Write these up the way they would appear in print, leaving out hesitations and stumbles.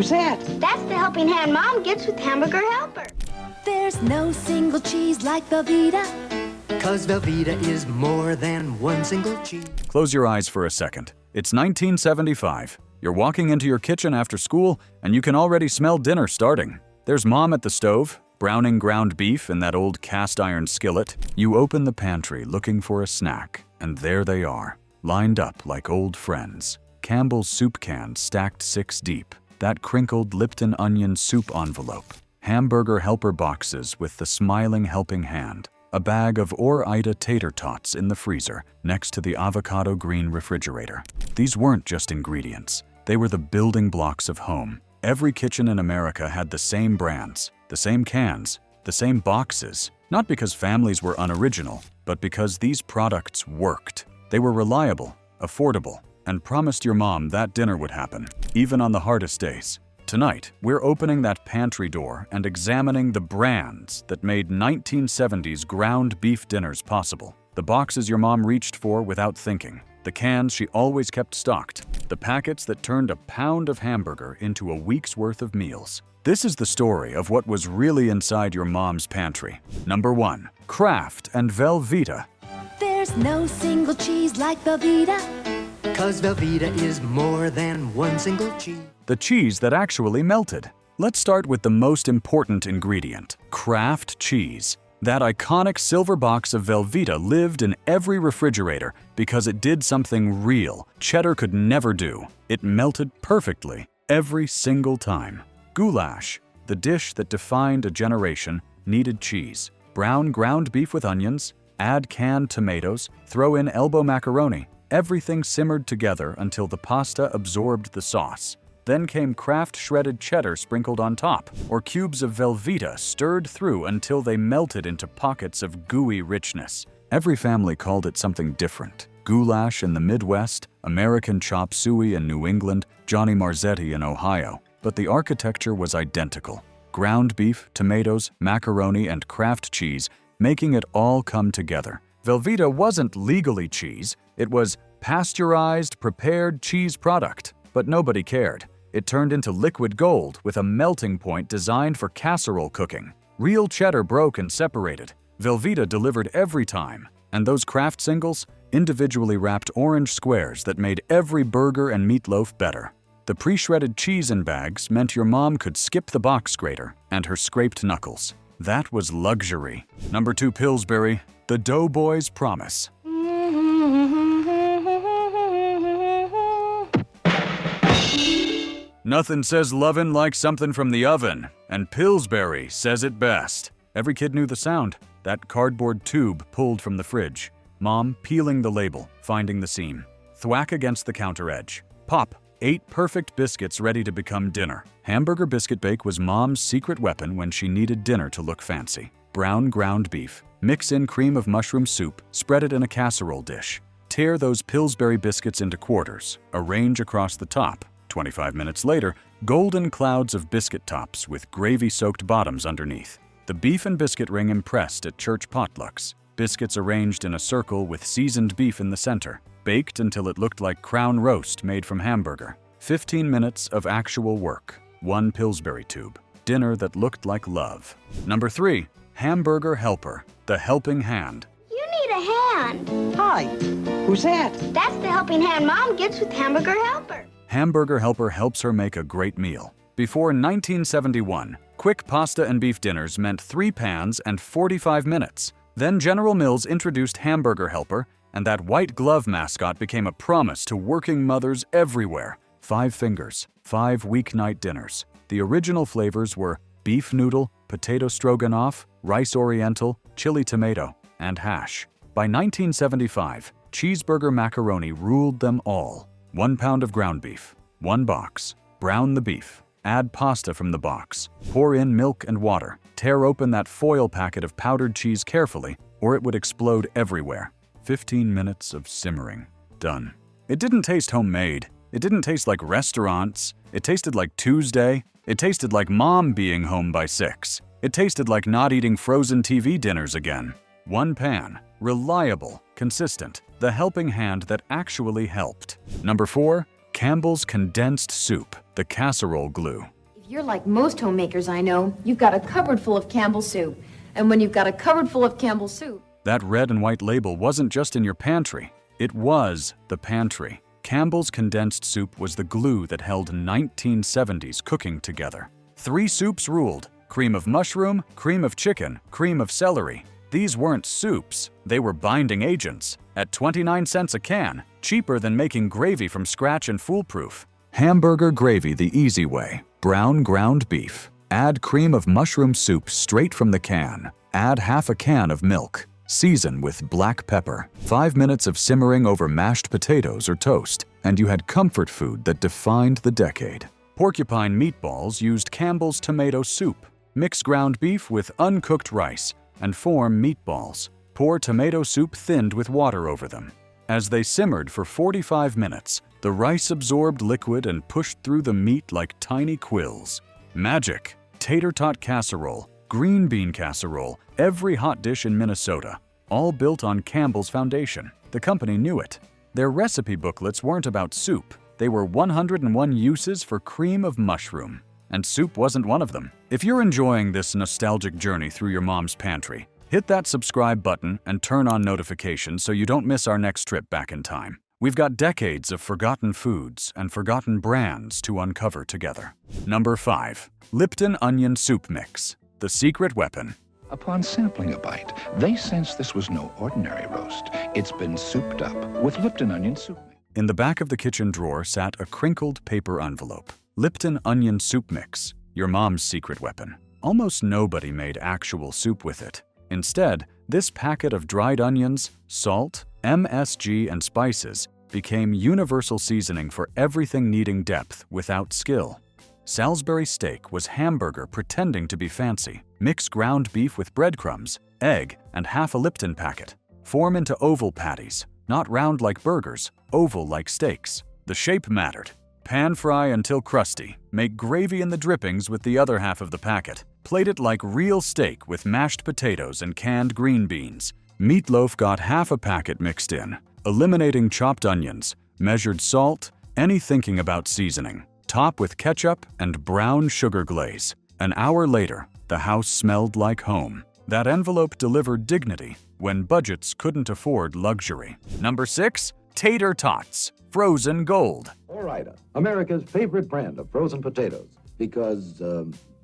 Who's that? That's the helping hand Mom gets with Hamburger Helper. There's no single cheese like Velveeta. 'Cause Velveeta is more than one single cheese. Close your eyes for a second. It's 1975. You're walking into your kitchen after school, and you can already smell dinner starting. There's Mom at the stove, browning ground beef in that old cast-iron skillet. You open the pantry looking for a snack, and there they are, lined up like old friends. Campbell's soup can stacked 6 deep, that crinkled Lipton Onion soup envelope, Hamburger Helper boxes with the smiling helping hand, a bag of Ore-Ida Tater Tots in the freezer next to the avocado green refrigerator. These weren't just ingredients. They were the building blocks of home. Every kitchen in America had the same brands, the same cans, the same boxes, not because families were unoriginal, but because these products worked. They were reliable, affordable, and promised your mom that dinner would happen, even on the hardest days. Tonight, we're opening that pantry door and examining the brands that made 1970s ground beef dinners possible. The boxes your mom reached for without thinking. The cans she always kept stocked. The packets that turned a pound of hamburger into a week's worth of meals. This is the story of what was really inside your mom's pantry. Number 1. Kraft and Velveeta. There's no single cheese like Velveeta. 'Cause Velveeta is more than one single cheese. The cheese that actually melted. Let's start with the most important ingredient, Kraft cheese. That iconic silver box of Velveeta lived in every refrigerator because it did something real cheddar could never do. It melted perfectly every single time. Goulash, the dish that defined a generation, needed cheese. Brown ground beef with onions, add canned tomatoes, throw in elbow macaroni. Everything simmered together until the pasta absorbed the sauce. Then came Kraft shredded cheddar sprinkled on top, or cubes of Velveeta stirred through until they melted into pockets of gooey richness. Every family called it something different. Goulash in the Midwest, American chop suey in New England, Johnny Marzetti in Ohio. But the architecture was identical. Ground beef, tomatoes, macaroni, and Kraft cheese, making it all come together. Velveeta wasn't legally cheese. It was pasteurized, prepared cheese product. But nobody cared. It turned into liquid gold with a melting point designed for casserole cooking. Real cheddar broke and separated. Velveeta delivered every time. And those Kraft singles? Individually wrapped orange squares that made every burger and meatloaf better. The pre-shredded cheese in bags meant your mom could skip the box grater and her scraped knuckles. That was luxury. Number 2 Pillsbury, the Doughboy's Promise. Nothing says lovin' like something from the oven, and Pillsbury says it best. Every kid knew the sound, that cardboard tube pulled from the fridge. Mom peeling the label, finding the seam. Thwack against the counter edge. Pop, 8 perfect biscuits ready to become dinner. Hamburger biscuit bake was Mom's secret weapon when she needed dinner to look fancy. Brown ground beef. Mix in cream of mushroom soup, spread it in a casserole dish. Tear those Pillsbury biscuits into quarters, arrange across the top. 25 minutes later, golden clouds of biscuit tops with gravy-soaked bottoms underneath. The beef and biscuit ring impressed at church potlucks. Biscuits arranged in a circle with seasoned beef in the center, baked until it looked like crown roast made from hamburger. 15 minutes of actual work. 1 Pillsbury tube. Dinner that looked like love. Number 3. Hamburger Helper, the helping hand. You need a hand. Hi. Who's that? That's the helping hand Mom gets with Hamburger Helper. Hamburger Helper helps her make a great meal. Before 1971, quick pasta and beef dinners meant 3 pans and 45 minutes. Then General Mills introduced Hamburger Helper, and that white glove mascot became a promise to working mothers everywhere. 5 fingers, 5 weeknight dinners. The original flavors were beef noodle, potato stroganoff, rice oriental, chili tomato, and hash. By 1975, cheeseburger macaroni ruled them all. 1 pound of ground beef, 1 box. Brown the beef. Add pasta from the box. Pour in milk and water. Tear open that foil packet of powdered cheese carefully, or it would explode everywhere. 15 minutes of simmering. Done. It didn't taste homemade. It didn't taste like restaurants. It tasted like Tuesday. It tasted like Mom being home by 6. It tasted like not eating frozen TV dinners again. 1 pan. Reliable. Consistent. The helping hand that actually helped. Number 4. Campbell's condensed soup, the casserole glue. You're like most homemakers I know. You've got a cupboard full of Campbell soup. And when you've got a cupboard full of Campbell soup... That red and white label wasn't just in your pantry. It was the pantry. Campbell's condensed soup was the glue that held 1970s cooking together. 3 soups ruled: cream of mushroom, cream of chicken, cream of celery. These weren't soups, they were binding agents. At 29 cents a can, cheaper than making gravy from scratch and foolproof. Hamburger gravy the easy way. Brown ground beef. Add cream of mushroom soup straight from the can. Add half a can of milk. Season with black pepper. 5 minutes of simmering over mashed potatoes or toast, and you had comfort food that defined the decade. Porcupine meatballs used Campbell's tomato soup. Mix ground beef with uncooked rice and form meatballs. Pour tomato soup thinned with water over them. As they simmered for 45 minutes, the rice absorbed liquid and pushed through the meat like tiny quills. Magic! Tater tot casserole, green bean casserole, every hot dish in Minnesota, all built on Campbell's foundation. The company knew it. Their recipe booklets weren't about soup. They were 101 uses for cream of mushroom. And soup wasn't one of them. If you're enjoying this nostalgic journey through your mom's pantry, hit that subscribe button and turn on notifications so you don't miss our next trip back in time. We've got decades of forgotten foods and forgotten brands to uncover together. Number 5. Lipton Onion Soup Mix, the secret weapon. Upon sampling a bite, they sensed this was no ordinary roast. It's been souped up with Lipton Onion Soup Mix. In the back of the kitchen drawer sat a crinkled paper envelope. Lipton Onion Soup Mix, your mom's secret weapon. Almost nobody made actual soup with it. Instead, this packet of dried onions, salt, MSG, and spices became universal seasoning for everything needing depth without skill. Salisbury steak was hamburger pretending to be fancy. Mix ground beef with breadcrumbs, egg, and half a Lipton packet. Form into oval patties, not round like burgers, oval like steaks. The shape mattered. Pan fry until crusty. Make gravy in the drippings with the other half of the packet. Plate it like real steak with mashed potatoes and canned green beans. Meatloaf got half a packet mixed in, eliminating chopped onions, measured salt, any thinking about seasoning. Top with ketchup and brown sugar glaze. An hour later, the house smelled like home. That envelope delivered dignity when budgets couldn't afford luxury. Number 6. Tater Tots, frozen gold. Ore-Ida, America's favorite brand of frozen potatoes, because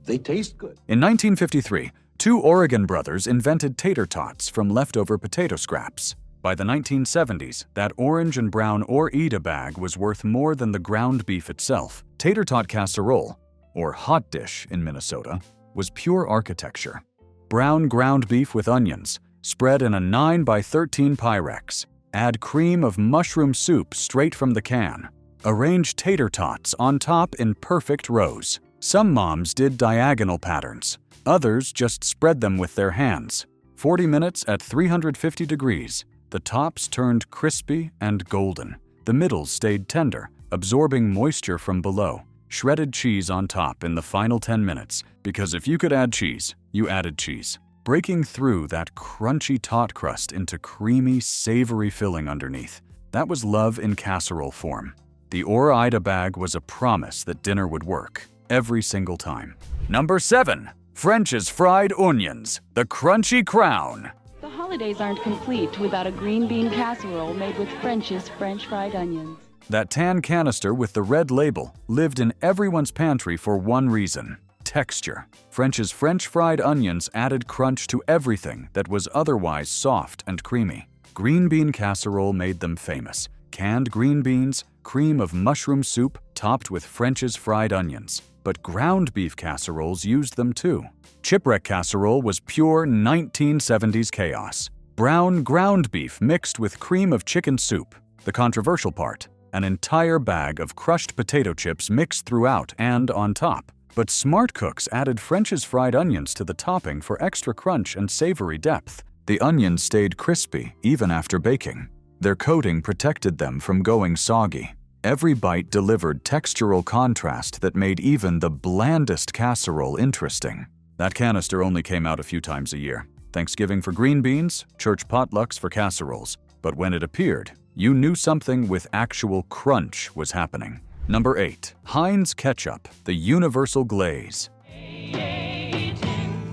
they taste good. In 1953, 2 Oregon brothers invented tater tots from leftover potato scraps. By the 1970s, that orange and brown Ore-Ida bag was worth more than the ground beef itself. Tater tot casserole, or hot dish in Minnesota, was pure architecture. Brown ground beef with onions, spread in a 9x13 Pyrex. Add cream of mushroom soup straight from the can. Arrange tater tots on top in perfect rows. Some moms did diagonal patterns. Others just spread them with their hands. 40 minutes at 350 degrees. The tops turned crispy and golden. The middles stayed tender, absorbing moisture from below. Shredded cheese on top in the final 10 minutes, because if you could add cheese, you added cheese. Breaking through that crunchy tot crust into creamy, savory filling underneath. That was love in casserole form. The Ore-Ida bag was a promise that dinner would work, every single time. Number 7. French's Fried Onions, the crunchy crown. The holidays aren't complete without a green bean casserole made with French's French fried onions. That tan canister with the red label lived in everyone's pantry for one reason: texture. French's French fried onions added crunch to everything that was otherwise soft and creamy. Green bean casserole made them famous. Canned green beans, cream of mushroom soup topped with French's fried onions. But ground beef casseroles used them too. Chipwreck casserole was pure 1970s chaos. Brown ground beef mixed with cream of chicken soup. The controversial part: an entire bag of crushed potato chips mixed throughout and on top. But smart cooks added French's fried onions to the topping for extra crunch and savory depth. The onions stayed crispy even after baking. Their coating protected them from going soggy. Every bite delivered textural contrast that made even the blandest casserole interesting. That canister only came out a few times a year. Thanksgiving for green beans, church potlucks for casseroles. But when it appeared, you knew something with actual crunch was happening. Number 8. Heinz Ketchup, the universal glaze.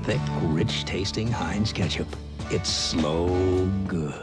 Thick, rich-tasting Heinz Ketchup. It's so good.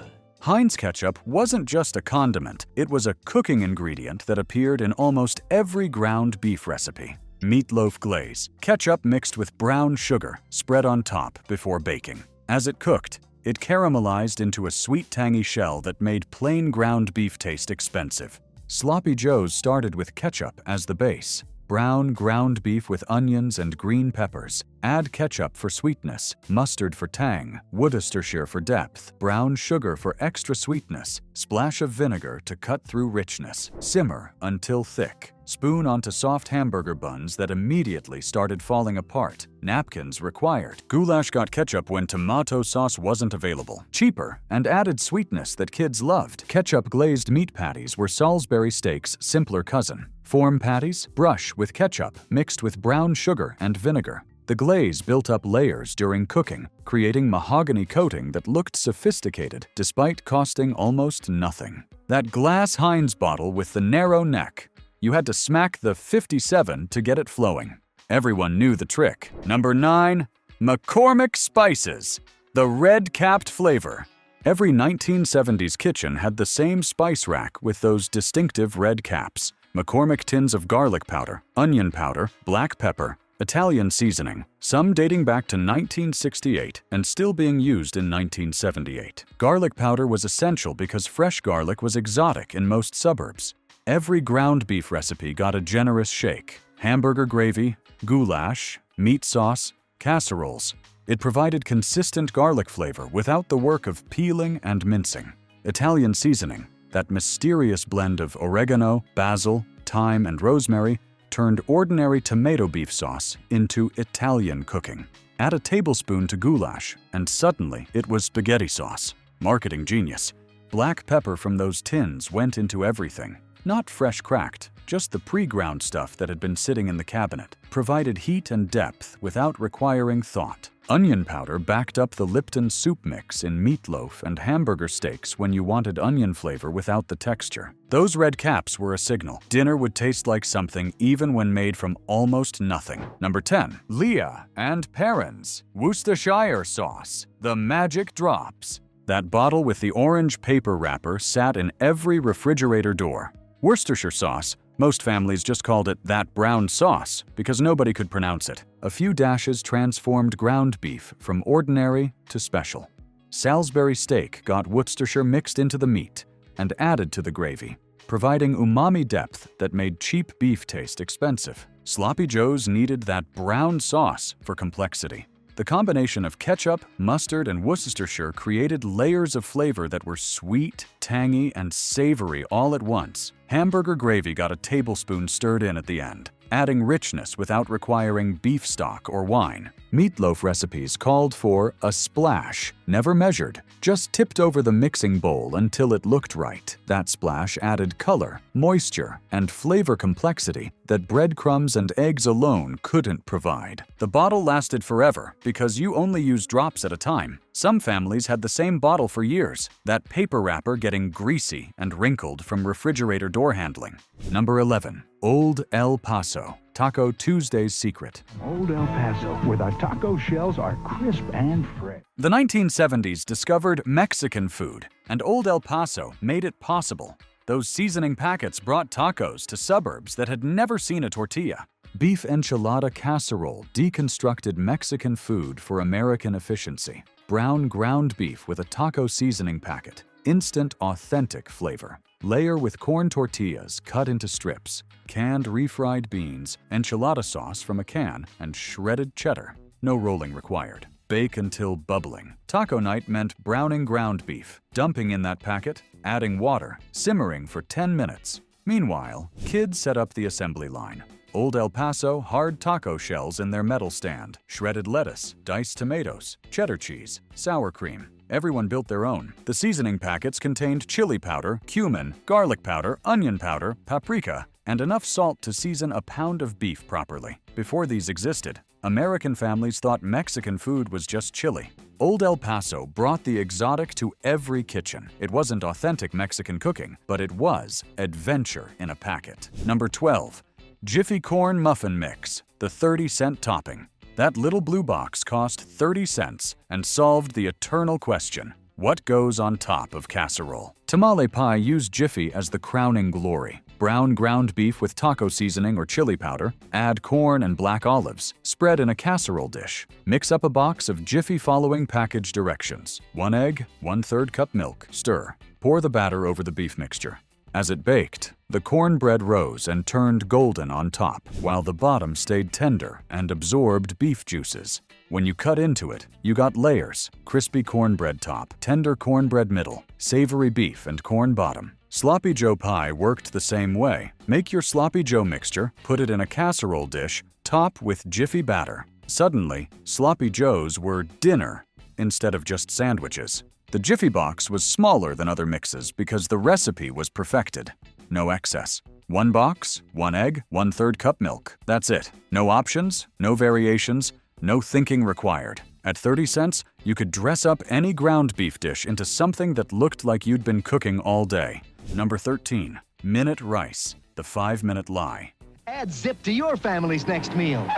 Heinz Ketchup wasn't just a condiment, it was a cooking ingredient that appeared in almost every ground beef recipe. Meatloaf glaze, ketchup mixed with brown sugar, spread on top before baking. As it cooked, it caramelized into a sweet tangy shell that made plain ground beef taste expensive. Sloppy Joes started with ketchup as the base. Brown ground beef with onions and green peppers. Add ketchup for sweetness, mustard for tang, Worcestershire for depth, brown sugar for extra sweetness, splash of vinegar to cut through richness. Simmer until thick. Spoon onto soft hamburger buns that immediately started falling apart. Napkins required. Goulash got ketchup when tomato sauce wasn't available. Cheaper and added sweetness that kids loved. Ketchup glazed meat patties were Salisbury steak's simpler cousin. Form patties, brush with ketchup mixed with brown sugar and vinegar. The glaze built up layers during cooking, creating mahogany coating that looked sophisticated despite costing almost nothing. That glass Heinz bottle with the narrow neck. You had to smack the 57 to get it flowing. Everyone knew the trick. Number 9. McCormick Spices, the red-capped flavor. Every 1970s kitchen had the same spice rack with those distinctive red caps. McCormick tins of garlic powder, onion powder, black pepper, Italian seasoning, some dating back to 1968 and still being used in 1978. Garlic powder was essential because fresh garlic was exotic in most suburbs. Every ground beef recipe got a generous shake. Hamburger gravy, goulash, meat sauce, casseroles. It provided consistent garlic flavor without the work of peeling and mincing. Italian seasoning, that mysterious blend of oregano, basil, thyme, and rosemary, turned ordinary tomato beef sauce into Italian cooking. Add a tablespoon to goulash, and suddenly it was spaghetti sauce. Marketing genius. Black pepper from those tins went into everything. Not fresh cracked, just the pre-ground stuff that had been sitting in the cabinet. Provided heat and depth without requiring thought. Onion powder backed up the Lipton soup mix in meatloaf and hamburger steaks when you wanted onion flavor without the texture. Those red caps were a signal. Dinner would taste like something even when made from almost nothing. Number 10. Leah and Perrins Worcestershire sauce, the magic drops. That bottle with the orange paper wrapper sat in every refrigerator door. Worcestershire sauce, most families just called it that brown sauce because nobody could pronounce it. A few dashes transformed ground beef from ordinary to special. Salisbury steak got Worcestershire mixed into the meat and added to the gravy, providing umami depth that made cheap beef taste expensive. Sloppy Joes needed that brown sauce for complexity. The combination of ketchup, mustard, and Worcestershire created layers of flavor that were sweet, tangy, and savory all at once. Hamburger gravy got a tablespoon stirred in at the end, adding richness without requiring beef stock or wine. Meatloaf recipes called for a splash, never measured, just tipped over the mixing bowl until it looked right. That splash added color, moisture, and flavor complexity that breadcrumbs and eggs alone couldn't provide. The bottle lasted forever because you only use drops at a time. Some families had the same bottle for years, that paper wrapper getting greasy and wrinkled from refrigerator door handling. Number 11. Old El Paso, Taco Tuesday's secret. Old El Paso, where the taco shells are crisp and fresh. The 1970s discovered Mexican food, and Old El Paso made it possible. Those seasoning packets brought tacos to suburbs that had never seen a tortilla. Beef enchilada casserole deconstructed Mexican food for American efficiency. Brown ground beef with a taco seasoning packet. Instant, authentic flavor. Layer with corn tortillas cut into strips, canned refried beans, enchilada sauce from a can, and shredded cheddar. No rolling required. Bake until bubbling. Taco night meant browning ground beef, dumping in that packet, adding water, simmering for 10 minutes. Meanwhile, kids set up the assembly line. Old El Paso hard taco shells in their metal stand, shredded lettuce, diced tomatoes, cheddar cheese, sour cream. Everyone built their own. The seasoning packets contained chili powder, cumin, garlic powder, onion powder, paprika, and enough salt to season a pound of beef properly. Before these existed, American families thought Mexican food was just chili. Old El Paso brought the exotic to every kitchen. It wasn't authentic Mexican cooking, but it was adventure in a packet. Number 12. Jiffy Corn Muffin Mix, the 30-cent topping. That little blue box cost 30 cents and solved the eternal question: what goes on top of casserole? Tamale pie used Jiffy as the crowning glory. Brown ground beef with taco seasoning or chili powder, add corn and black olives, spread in a casserole dish. Mix up a box of Jiffy following package directions: 1 egg, 1/3 cup milk, stir. Pour the batter over the beef mixture. As it baked, the cornbread rose and turned golden on top, while the bottom stayed tender and absorbed beef juices. When you cut into it, you got layers: crispy cornbread top, tender cornbread middle, savory beef and corn bottom. Sloppy Joe pie worked the same way. Make your Sloppy Joe mixture, put it in a casserole dish, top with Jiffy batter. Suddenly, Sloppy Joes were dinner instead of just sandwiches. The Jiffy box was smaller than other mixes because the recipe was perfected. No excess. 1 box, 1 egg, 1/3 cup milk. That's it. No options, no variations, no thinking required. At 30 cents, you could dress up any ground beef dish into something that looked like you'd been cooking all day. Number 13. Minute Rice, the 5-minute lie. Add zip to your family's next meal.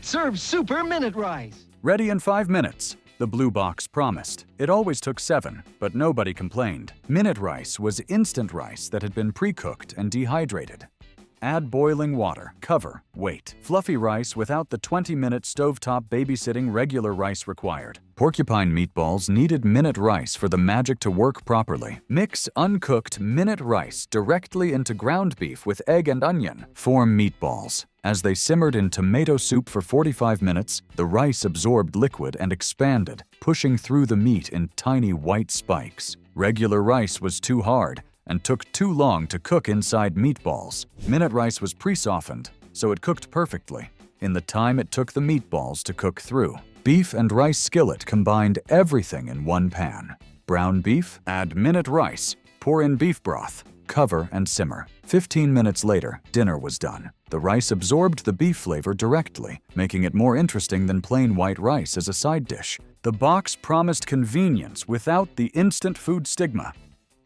Serve Super Minute Rice. Ready in 5 minutes. The blue box promised. It always took 7, but nobody complained. Minute rice was instant rice that had been pre-cooked and dehydrated. Add boiling water, cover, wait. Fluffy rice without the 20-minute stovetop babysitting regular rice required. Porcupine meatballs needed minute rice for the magic to work properly. Mix uncooked minute rice directly into ground beef with egg and onion. Form meatballs. As they simmered in tomato soup for 45 minutes, the rice absorbed liquid and expanded, pushing through the meat in tiny white spikes. Regular rice was too hard and took too long to cook inside meatballs. Minute rice was pre-softened, so it cooked perfectly in the time it took the meatballs to cook through. Beef and rice skillet combined everything in one pan. Brown beef, add minute rice, pour in beef broth, cover and simmer. 15 minutes later, dinner was done. The rice absorbed the beef flavor directly, making it more interesting than plain white rice as a side dish. The box promised convenience without the instant food stigma.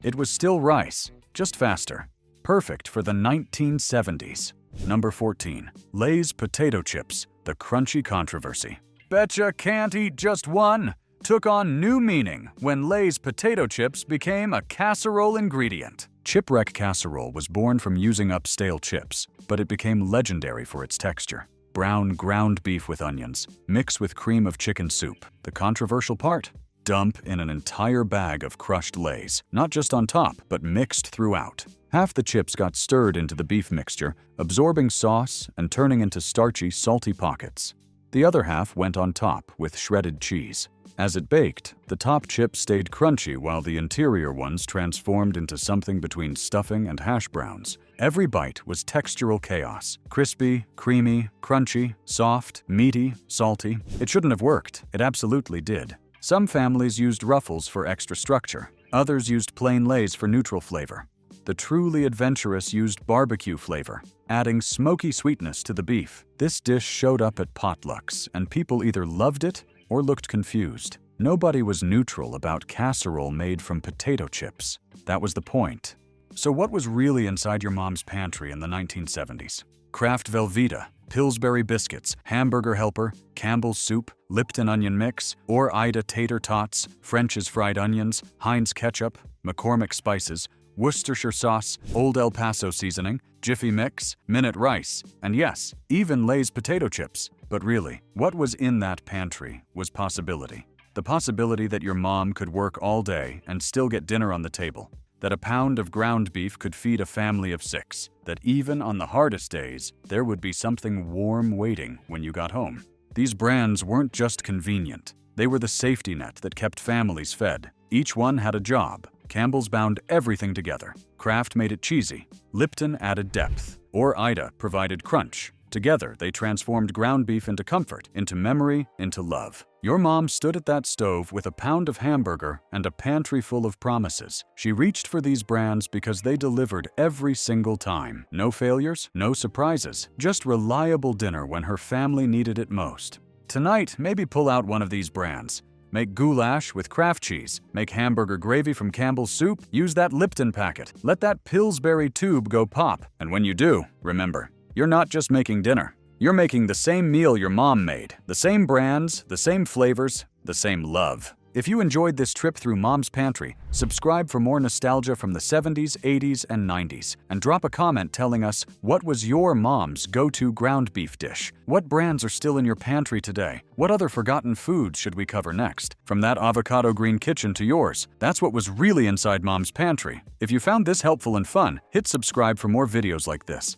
It was still rice, just faster. Perfect for the 1970s. Number 14. Lay's Potato Chips, the crunchy controversy. Betcha can't eat just one took on new meaning when Lay's potato chips became a casserole ingredient. Chipwreck casserole was born from using up stale chips, but it became legendary for its texture. Brown ground beef with onions, mix with cream of chicken soup. The controversial part? Dump in an entire bag of crushed Lay's, not just on top, but mixed throughout. Half the chips got stirred into the beef mixture, absorbing sauce and turning into starchy, salty pockets. The other half went on top with shredded cheese. As it baked, the top chips stayed crunchy while the interior ones transformed into something between stuffing and hash browns. Every bite was textural chaos. Crispy, creamy, crunchy, soft, meaty, salty. It shouldn't have worked. It absolutely did. Some families used ruffles for extra structure. Others used plain Lay's for neutral flavor. The truly adventurous used barbecue flavor, adding smoky sweetness to the beef. This dish showed up at potlucks, and people either loved it or looked confused. Nobody was neutral about casserole made from potato chips. That was the point. So what was really inside your mom's pantry in the 1970s? Kraft Velveeta, Pillsbury biscuits, Hamburger Helper, Campbell's soup, Lipton Onion mix, or Ida Tater Tots, French's fried onions, Heinz Ketchup, McCormick Spices, Worcestershire sauce, Old El Paso seasoning, Jiffy mix, minute rice, and yes, even Lay's potato chips. But really, what was in that pantry was possibility. The possibility that your mom could work all day and still get dinner on the table. That a pound of ground beef could feed a family of 6. That even on the hardest days, there would be something warm waiting when you got home. These brands weren't just convenient. They were the safety net that kept families fed. Each one had a job. Campbell's bound everything together. Kraft made it cheesy. Lipton added depth. Or Ida provided crunch. Together, they transformed ground beef into comfort, into memory, into love. Your mom stood at that stove with a pound of hamburger and a pantry full of promises. She reached for these brands because they delivered every single time. No failures, no surprises, just reliable dinner when her family needed it most. Tonight, maybe pull out one of these brands. Make goulash with Kraft cheese. Make hamburger gravy from Campbell's soup. Use that Lipton packet. Let that Pillsbury tube go pop. And when you do, remember, you're not just making dinner. You're making the same meal your mom made. The same brands, the same flavors, the same love. If you enjoyed this trip through Mom's Pantry, subscribe for more nostalgia from the 70s, 80s, and 90s, and drop a comment telling us what was your mom's go-to ground beef dish? What brands are still in your pantry today? What other forgotten foods should we cover next? From that avocado green kitchen to yours, that's what was really inside Mom's Pantry. If you found this helpful and fun, hit subscribe for more videos like this.